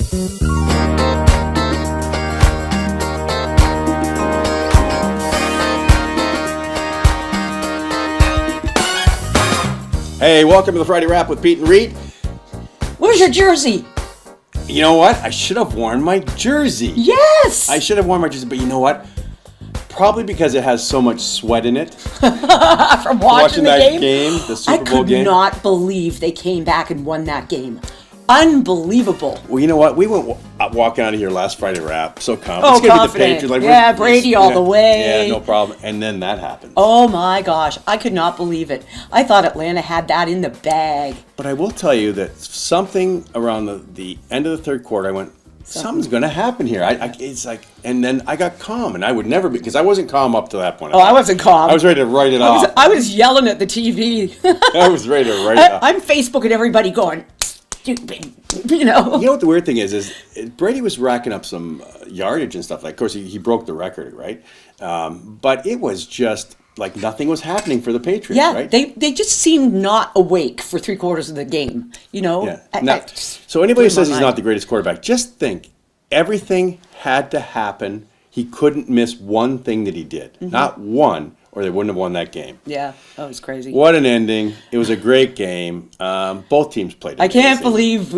Hey, welcome to the Friday Wrap with Peet Reet. Where's your jersey? You know what? I should have worn my jersey. Yes! I should have worn my jersey, but you know what? Probably because it has so much sweat in it. From watching the that game, the Super Bowl game. I could not believe they came back and won that game. Unbelievable. Well, you know what? We went walking out of here last Friday Wrap, so confident. Oh, it's gonna confident. Be the Patriots. Like, yeah, Brady all the way. Yeah, no problem. And then that happened. Oh my gosh, I could not believe it. I thought Atlanta had that in the bag. But I will tell you that something around the end of the third quarter, I went, something's going to happen here. It's like, and then I got calm, and I would never be, because I wasn't calm up to that point. Oh, I wasn't calm. I was ready to write it off. I was yelling at the TV. I was ready to write it off. I'm Facebooking everybody going, stupid, you know. You know what the weird thing is Brady was racking up some yardage and stuff. Like, of course, he broke the record, right? But it was just like nothing was happening for the Patriots, yeah, right? They just seemed not awake for 3/4 of the game, you know? Yeah. So anybody who says he's not the greatest quarterback, just think, everything had to happen. He couldn't miss one thing that he did. Mm-hmm. Not one, or they wouldn't have won that game. Yeah, that was crazy. What an ending. It was a great game. Both teams played. I can't believe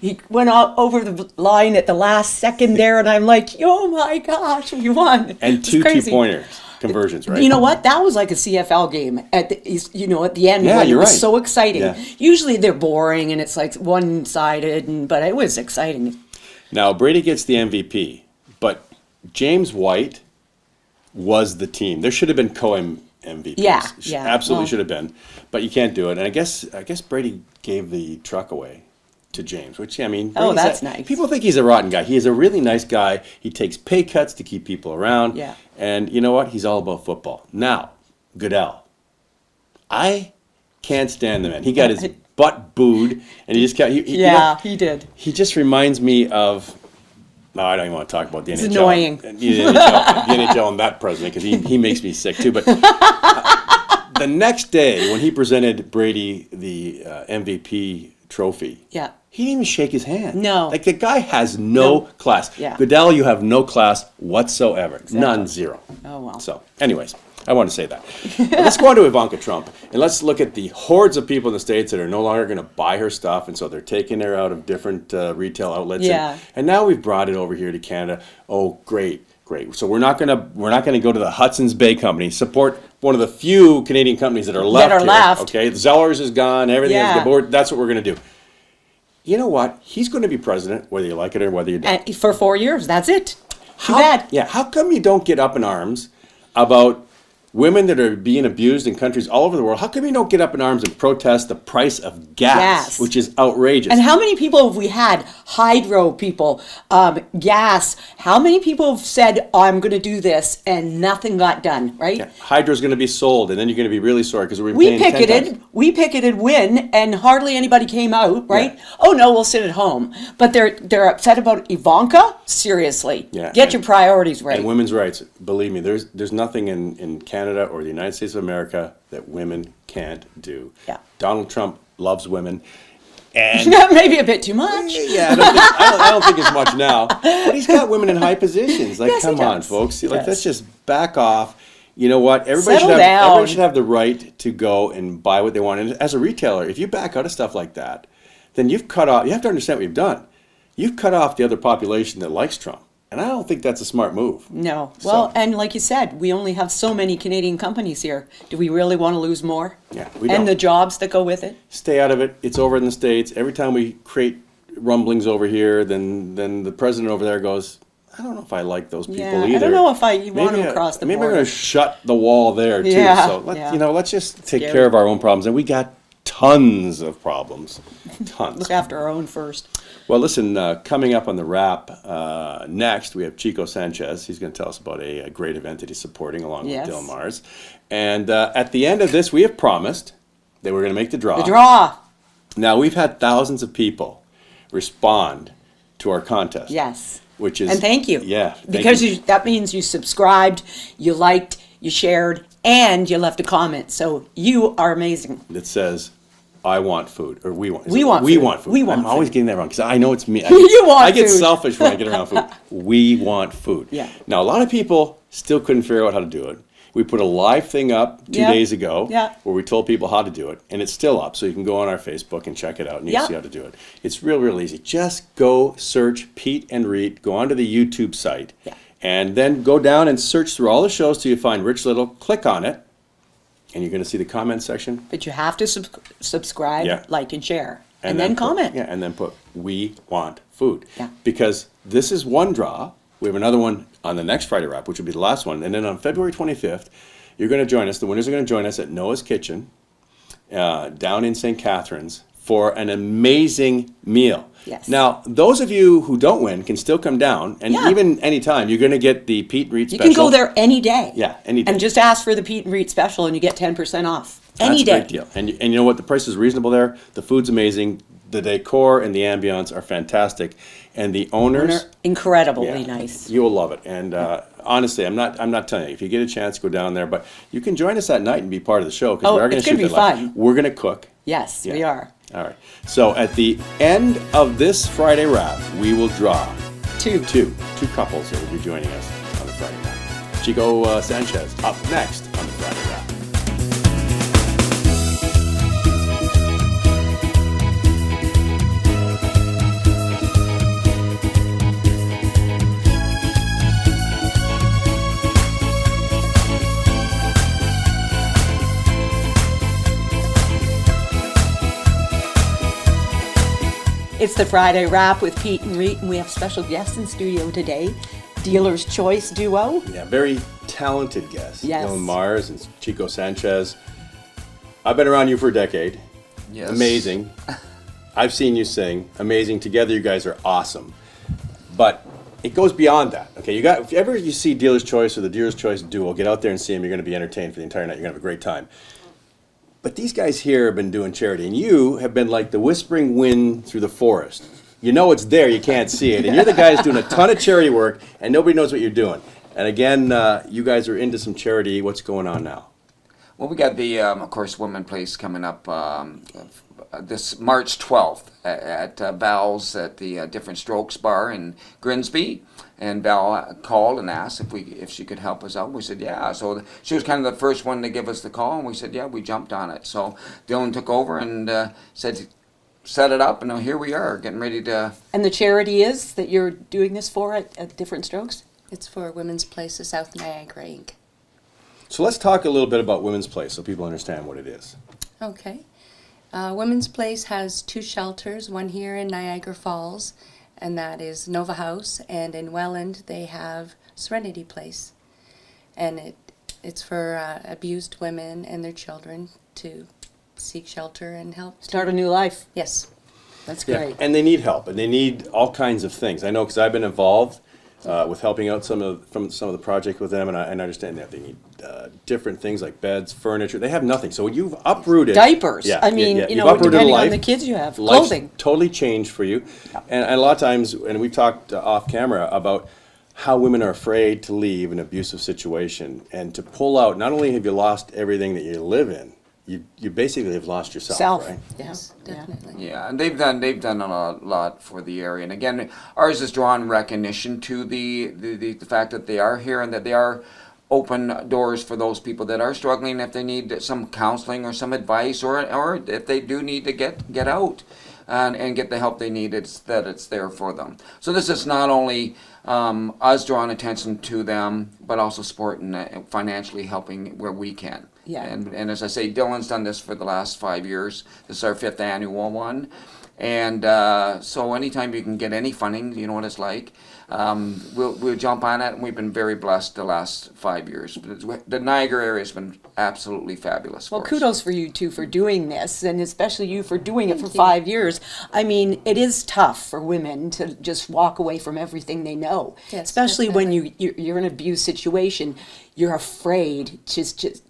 he went over the line at the last second there, and I'm like, oh my gosh, we won. And two two-pointers. Conversions, right? You know what? That was like a CFL game at the end. Yeah, when you're it was right. so exciting. Yeah. Usually they're boring and it's like one-sided, but it was exciting. Now Brady gets the MVP, but James White was the team. There should have been co-MVPs. Yeah. Absolutely should have been, but you can't do it. And I guess Brady gave the truck away to James, which, I mean, that's nice. People think he's a rotten guy. He is a really nice guy. He takes pay cuts to keep people around. Yeah. And you know what? He's all about football. Now, Goodell. I can't stand the man. He got his butt booed, and he just kept. He did. He just reminds me of. No, I don't even want to talk about the NHL. It's annoying. The NHL and that president, because he makes me sick too. But the next day, when he presented Brady the MVP trophy, he didn't even shake his hand. No. Like, the guy has no class. Yeah. Goodell, you have no class whatsoever. Exactly. None, zero. Oh, well. So, anyways, I want to say that. Let's go on to Ivanka Trump, and let's look at the hordes of people in the States that are no longer going to buy her stuff, and so they're taking her out of different retail outlets. Yeah. And now we've brought it over here to Canada. Oh, great. So we're not gonna go to the Hudson's Bay Company. Support one of the few Canadian companies that are left. Okay, Zellers is gone. Everything is gone. That's what we're gonna do. You know what? He's going to be president, whether you like it or whether you don't. And for 4 years, that's it. Too bad. Yeah. How come you don't get up in arms about women that are being abused in countries all over the world? How come you don't get up in arms and protest the price of gas. Which is outrageous? And how many people have we had? Hydro people, gas. How many people have said, I'm going to do this, and nothing got done, right? Yeah. Hydro's going to be sold, and then you're going to be really sorry because we're paying 10 times. We picketed when, and hardly anybody came out, right? Yeah. Oh no, we'll sit at home. But they're upset about Ivanka? Seriously. Yeah. Get your priorities right. And women's rights. Believe me, there's nothing in Canada or the United States of America that women can't do. Yeah. Donald Trump loves women. And maybe a bit too much. Yeah, I don't think it's much now. But he's got women in high positions. Like, yes, come on, folks. Like, let's just back off. You know what? Everybody should have the right to go and buy what they want. And as a retailer, if you back out of stuff like that, then you've cut off. You have to understand what you've done. You've cut off the other population that likes Trump. And I don't think that's a smart move. No. Well, and like you said, we only have so many Canadian companies here. Do we really want to lose more? Yeah, we don't. And the jobs that go with it? Stay out of it. It's over in the States. Every time we create rumblings over here, then the president over there goes, I don't know if I like those people either. I don't know if you want them across the border. Maybe we're going to shut the wall there, too. Yeah, so, let's just take care of our own problems. And we got tons of problems. Tons. Look after our own first. Well, listen, coming up on the wrap, next we have Chico Sanchez. He's going to tell us about a great event that he's supporting along with Dylan Marz. And at the end of this, we have promised that we're going to make the draw. The draw. Now, we've had thousands of people respond to our contest. Yes. Which is, and thank you. Yeah. Because that means you subscribed, you liked, you shared, and you left a comment. So you are amazing. That says, I want food, or we want. We want we food. want food. We want I'm always food. getting that wrong because I know it's me. You want I get food. selfish when I get around food. We want food. Yeah. Now, a lot of people still couldn't figure out how to do it. We put a live thing up 2 Yeah. days ago Yeah. where we told people how to do it, and it's still up. So you can go on our Facebook and check it out, and you Yeah. can see how to do it. It's real easy. Just go search Peet and Reet, go onto the YouTube site, Yeah. and then go down and search through all the shows till you find Rich Little. Click on it, and you're going to see the comment section. But you have to subscribe, Yeah. like, and share. And then comment. Yeah, and then put, we want food. Yeah. Because this is one draw. We have another one on the next Friday wrap, which will be the last one. And then on February 25th, you're going to join us. The winners are going to join us at Noah's Kitchen down in St. Catharines for an amazing meal. Yes. Now, those of you who don't win can still come down. And Yeah. even anytime, you're going to get the Peet Reet You special. can go there any day. Yeah, any day. And just ask for the Peet and Reet special and you get 10% off. Any That's day. a great deal. And you know what? The price is reasonable there. The food's amazing. The decor and the ambiance are fantastic. And the owners, Incredibly yeah, nice. you will love it. And honestly, I'm not telling you. If you get a chance, go down there. But you can join us that night and be part of the show because Oh, we are going it's to gonna shoot be that live. fun. We're going to cook. Yes, Yeah. we are. All right. So at the end of this Friday wrap, we will draw Two. two couples that will be joining us on the Friday wrap. Chico Sanchez up next on the Friday wrap. It's the Friday wrap with Peet and Reet, and we have special guests in studio today. Dealer's Choice duo. Yeah, very talented guests. Yes. Marz and Chico Sanchez. I've been around you for a decade. Yes. Amazing. I've seen you sing. Amazing. Together, you guys are awesome. But it goes beyond that. Okay, if ever you see Dealer's Choice or the Dealer's Choice duo, get out there and see them. You're going to be entertained for the entire night. You're going to have a great time. But these guys here have been doing charity, and you have been like the whispering wind through the forest. You know it's there, you can't see it. And you're the guys doing a ton of charity work, and nobody knows what you're doing. And again, you guys are into some charity. What's going on now? Well, we got the, of course, Women Place coming up this March 12th at Val's at the Different Strokes Bar in Grimsby. And Val called and asked if she could help us out. We said, yeah. So she was kind of the first one to give us the call, and we said, yeah, we jumped on it. So Dylan took over and said, set it up, and now here we are, getting ready to... And the charity is that you're doing this for at Different Strokes? It's for Women's Place of South Niagara, Inc. So let's talk a little bit about Women's Place so people understand what it is. Okay. Women's Place has two shelters, one here in Niagara Falls, and that is Nova House, and in Welland they have Serenity Place. And it's for abused women and their children to seek shelter and help. Start a new life. Yes. That's great. And they need help, and they need all kinds of things. I know because I've been involved with helping out some of the project with them, and I understand that they need different things like beds, furniture. They have nothing. So you've uprooted Diapers. Yeah, I mean, You've you know, uprooted depending life. on the kids you have. Life's Clothing. totally changed for you, and a lot of times, and we've talked off camera about how women are afraid to leave an abusive situation and to pull out. Not only have you lost everything that you live in, you basically have lost yourself, Self. right? Yes, definitely. Yeah, and they've done a lot for the area, and again, ours is drawn recognition to the fact that they are here and that they are open doors for those people that are struggling if they need some counseling or some advice, or if they do need to get out and get the help they need. It's there for them. So this is not only us drawing attention to them, but also supporting financially helping where we can. Yeah. And as I say, Dylan's done this for the last 5 years. This is our 5th annual one. And so anytime you can get any funding, you know what it's like, we'll jump on it, and we've been very blessed the last 5 years. The Niagara area has been absolutely fabulous Well, for us. kudos for you two for doing this, and especially you for doing it for 5 years. I mean, it is tough for women to just walk away from everything they know, Yes, especially when you're in an abuse situation. You're afraid to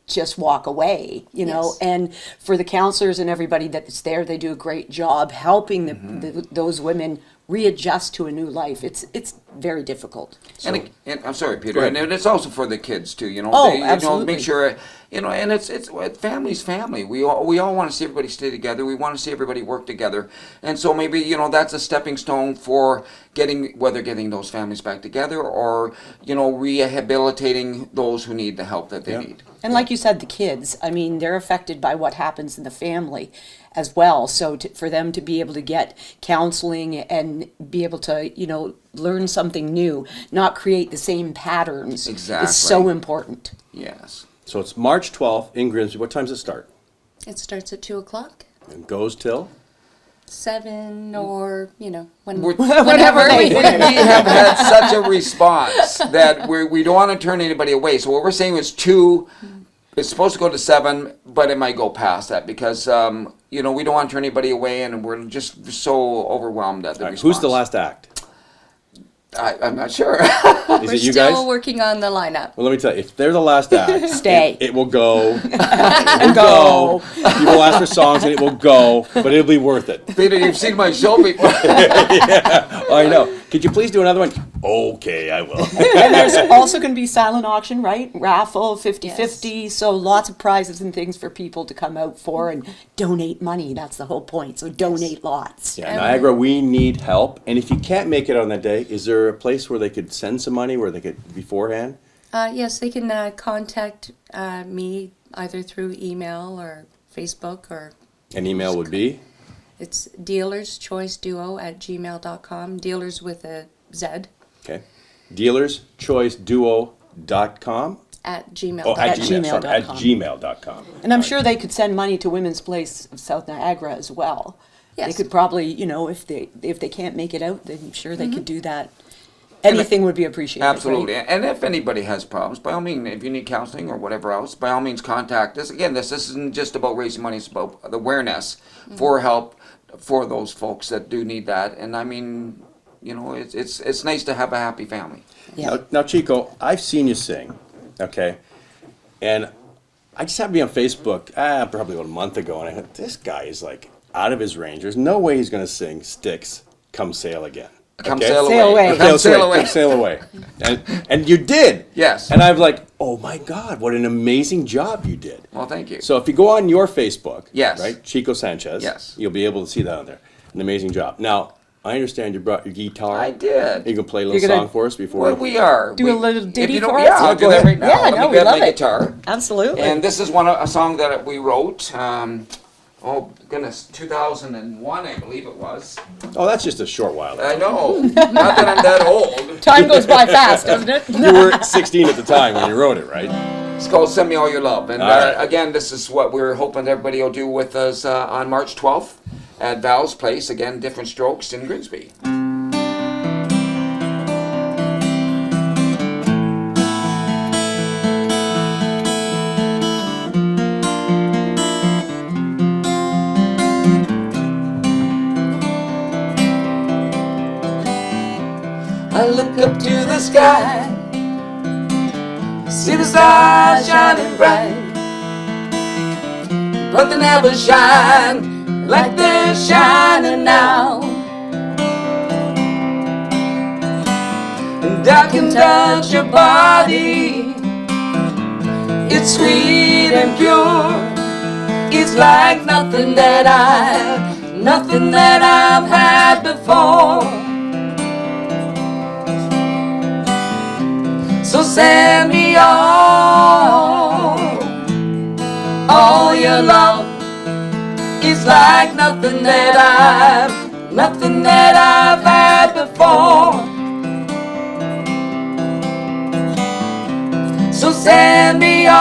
just walk away, you know. Yes. And for the counselors and everybody that's there, they do a great job helping those women readjust to a new life. It's very difficult. And I'm sorry, Peter, Right. and it's also for the kids too. You know, Oh, you know, absolutely. make sure and it's family's family. We all want to see everybody stay together. We want to see everybody work together, and so maybe that's a stepping stone for getting those families back together, or rehabilitating those who need the help that they need. And like you said, the kids, I mean, they're affected by what happens in the family as well. So for them to be able to get counseling and be able to, learn something new, not create the same patterns Exactly. is so important. Yes. So it's March 12th in Grimsby. What time does it start? It starts at 2:00, And goes till? 7, or Whenever Whenever we they- have had such a response that we don't want to turn anybody away. So what we're saying is 2. It's supposed to go to 7, but it might go past that because we don't want to turn anybody away, and we're just so overwhelmed at the All right, response. who's the last act? I'm not sure. Is we're it you still guys? working on the lineup. Well, let me tell you, if they're the last act, Stay. It will go. It will go. People ask for songs and it will go, but it'll be worth it. Peter, you've seen my show before. I know. Could you please do another one? Okay, I will. And there's also going to be silent auction, right? Raffle, 50-50. So lots of prizes and things for people to come out for and donate money. That's the whole point. So donate lots. Yeah, Niagara, we need help. And if you can't make it on that day, is there a place where they could send some money, where they could beforehand? Yes, they can contact me either through email or Facebook, or An email would be? it's dealerschoiceduo@gmail.com. Dealers with a Z Okay. DealersChoiceDuo.com? at gmail. Oh, at At Gmail. Sorry, at gmail.com. gmail.com. And I'm sure they could send money to Women's Place of South Niagara as well. They Yes. could probably, if they can't make it out, then I'm sure they could do that. Anything would be appreciated. right? Absolutely. And if anybody has problems, by all means, if you need counseling or whatever else, by all means contact us. Again, this isn't just about raising money, it's about the awareness for help for those folks that do need that. And I mean, it's nice to have a happy family. Yeah. Now, Chico, I've seen you sing, okay? And I just happened to be on Facebook probably about a month ago, and I thought, this guy is like out of his range. There's no way he's going to sing Styx, Come Sail Again. Come Okay? sail away. Sail away. Come sail away. Come sail away. And you did. Yes. And I'm like, oh my God, what an amazing job you did. Well, thank you. So if you go on your Facebook, Yes. right, Chico Sanchez, Yes. you'll be able to see that on there. An amazing job. Now, I understand you brought your guitar. I did. You can play a little You're gonna song for us before. Well, we are. Do a little ditty if you don't- for us? Yeah, I'll Yeah, do go that ahead. right now. Yeah, Let no, me we grab love my it. guitar. Absolutely. And this is a song that we wrote, oh goodness, 2001, I believe it was. Oh, that's just a short while. I know. Not that I'm that old. Time goes by fast, doesn't it? You were 16 at the time when you wrote it, right? It's called Send Me All Your Love. And All right. again, this is what we're hoping everybody will do with us on March 12th at Val's Place. Again, Different Strokes in Grimsby. I look up to the sky, see the stars shining bright, but they never shine like they're shining now. And I can touch your body, it's sweet and pure. It's like nothing that I've had before. So send me all your love. It's like nothing that I've had before. So send me all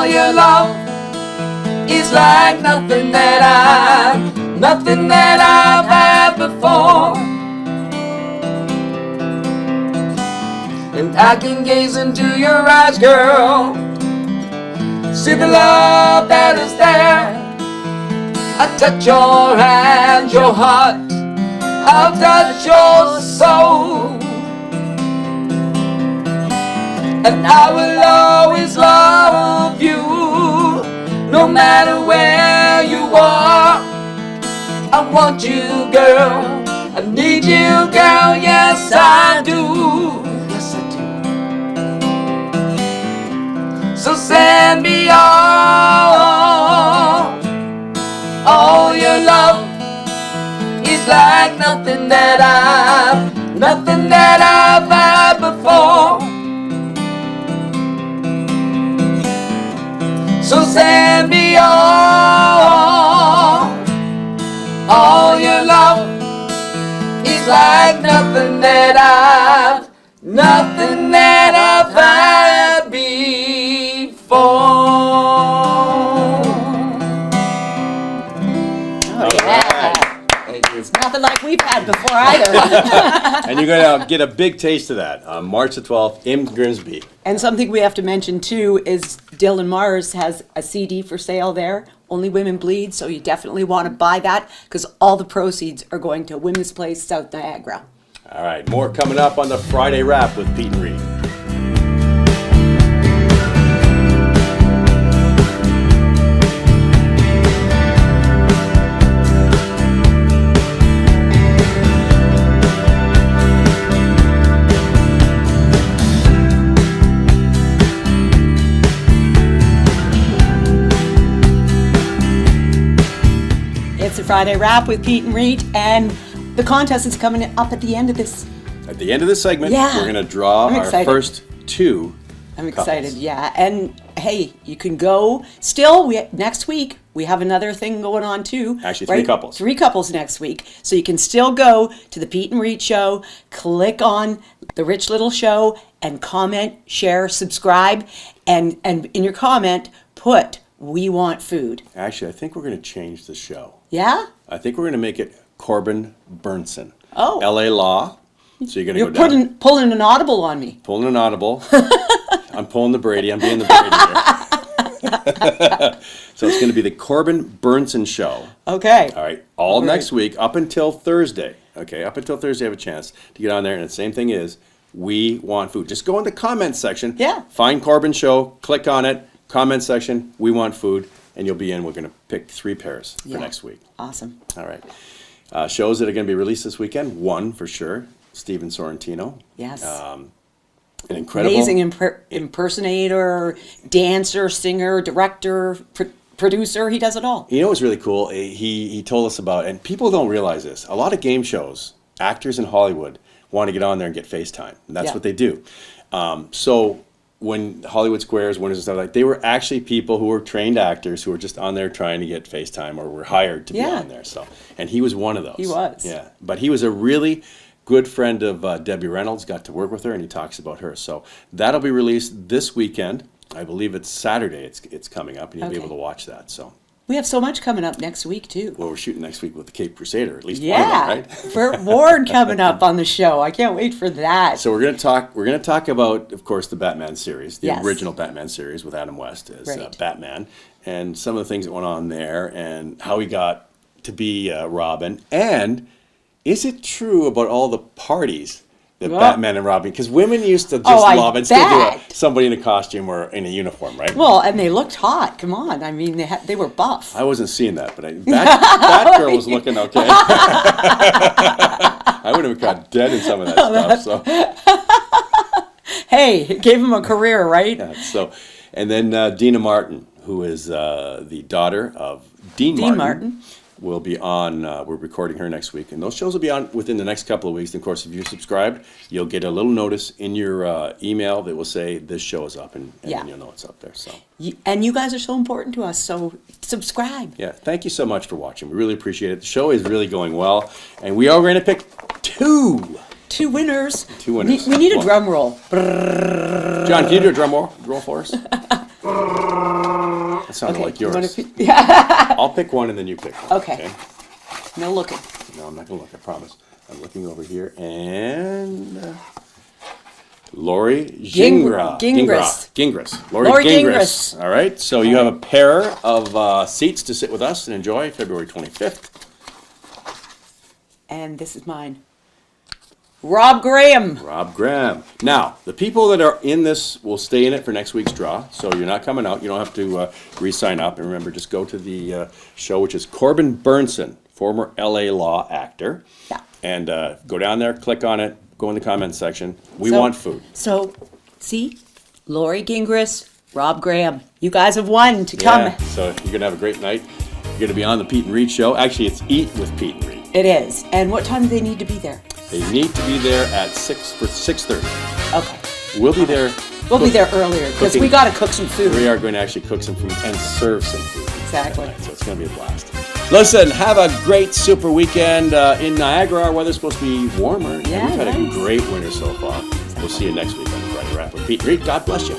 your love. It's like nothing that I've had before. And I can gaze into your eyes, girl, see the love that is there. I touch your hand, your heart, I'll touch your soul. And I will always love you, no matter where you are. I want you, girl. I need you, girl. Yes, I do. Yes, I do. So send me all your love. It's like nothing that I've had before. So send me all your love. It's like nothing that I've had before. Oh, yeah. Thank you. It's nothing like we've had before either. And you're going to get a big taste of that on March the 12th in Grimsby. And something we have to mention too is Dylan Marz has a CD for sale there, Only Women Bleed, so you definitely want to buy that because all the proceeds are going to Women's Place South Niagara. All right, more coming up on the Friday Wrap with Peet Reet. It's a Friday Wrap with Peet and Reet, and the contest is coming up at the end of this. At the end of this segment, Yeah. we're going to draw I'm our excited. first two I'm couples. excited, yeah. And hey, you can go. Still, next week we have another thing going on too. Actually, three couples. 3 couples next week. So you can still go to the Peet and Reet Show, click on the Rich Little Show, and comment, share, subscribe, and in your comment put "We want food." Actually, I think we're going to change the show. Yeah. I think we're going to make it Corbin Burnson. Oh. L.A. Law. So you're going to You're go down. pulling an audible on me. Pulling an audible. I'm pulling the Brady. I'm being the Brady here. So it's going to be the Corbin Burnson Show. Okay. All right. All right. next week up until Thursday. Okay. Up until Thursday, I have a chance to get on there. And the same thing is, we want food. Just go in the comments section. Yeah. Find Corbin Show. Click on it. Comment section. We want food. And you'll be in. We're going to pick 3 pairs for Yeah. next week. Awesome. All right. Shows that are going to be released this weekend. One for sure. Steven Sorrentino. Yes. An incredible. Amazing impersonator, dancer, singer, director, producer. He does it all. You know what's really cool? He told us about, and people don't realize this, a lot of game shows, actors in Hollywood want to get on there and get FaceTime. And that's Yeah. what they do. So when Hollywood Squares, winners and stuff like, they were actually people who were trained actors who were just on there trying to get FaceTime or were hired to be Yeah. on there. So, and he was one of those. He was. Yeah. But he was a really good friend of Debbie Reynolds, got to work with her, and he talks about her. So that'll be released this weekend. I believe it's Saturday it's coming up, and you'll be Okay. able to watch that. So, We have so much coming up next week too. well, we're shooting next week with the Cape Crusader, at least Yeah, one of them, right? Burt Ward coming up on the show. I can't wait for that. So we're going to talk about, of course, the Batman series, the Yes. original Batman series with Adam West as Right. Batman, and some of the things that went on there, and how he got to be Robin. And is it true about all the parties that Yeah. Batman and Robin? Because women used to just Oh, I love and still do it. bet. Somebody in a costume or in a uniform, right? Well, and they looked hot. Come on, I mean they were buff. I wasn't seeing that, but Batgirl was looking okay. I would have got dead in some of that stuff. So. Hey, it gave him a career, right? Yeah, so, and then Dina Martin, who is the daughter of Dean Martin, will be on. We're recording her next week, and those shows will be on within the next couple of weeks. And of course, if you're subscribed, you'll get a little notice in your email that will say this show is up, and Yeah. then you'll know it's up there. So, And you guys are so important to us, so subscribe. yeah, thank you so much for watching. We really appreciate it. The show is really going well, and we are going to pick 2 winners. 2 winners. We need a Well, drum roll. John, can you do a drum roll for us? That sounded like you wanna yours. yeah. I'll pick one, and then you pick one. Okay. No looking. No, I'm not going to look, I promise. I'm looking over here, and Lori Gingras. Lori Gingras. All right, so you have a pair of seats to sit with us and enjoy February 25th. And this is mine. Rob Graham. Rob Graham. Now, the people that are in this will stay in it for next week's draw, so you're not coming out. You don't have to re-sign up. And remember, just go to the show, which is Corbin Burnson former LA law actor. Yeah. And go down there, click on it, go in the comments section. We So- want food. So, see, Lori Gingras, Rob Graham, you guys have won to come. Yeah, so you're going to have a great night. You're going to be on the Peet and Reet show. Actually, it's Eat with Peet and Reet. It is. And what time do they need to be there? They need to be there at 6:30. Okay. We'll be there. We'll be there earlier because we cooking. got to cook some food. We are going to actually cook some food and serve some food. Exactly. So it's going to be a blast. Listen, have a great super weekend in Niagara. Our weather's supposed to be warmer. Yeah, We've had a nice. great winter so far. We'll see you next week on the Friday Wrap with Peet Reet. God bless you.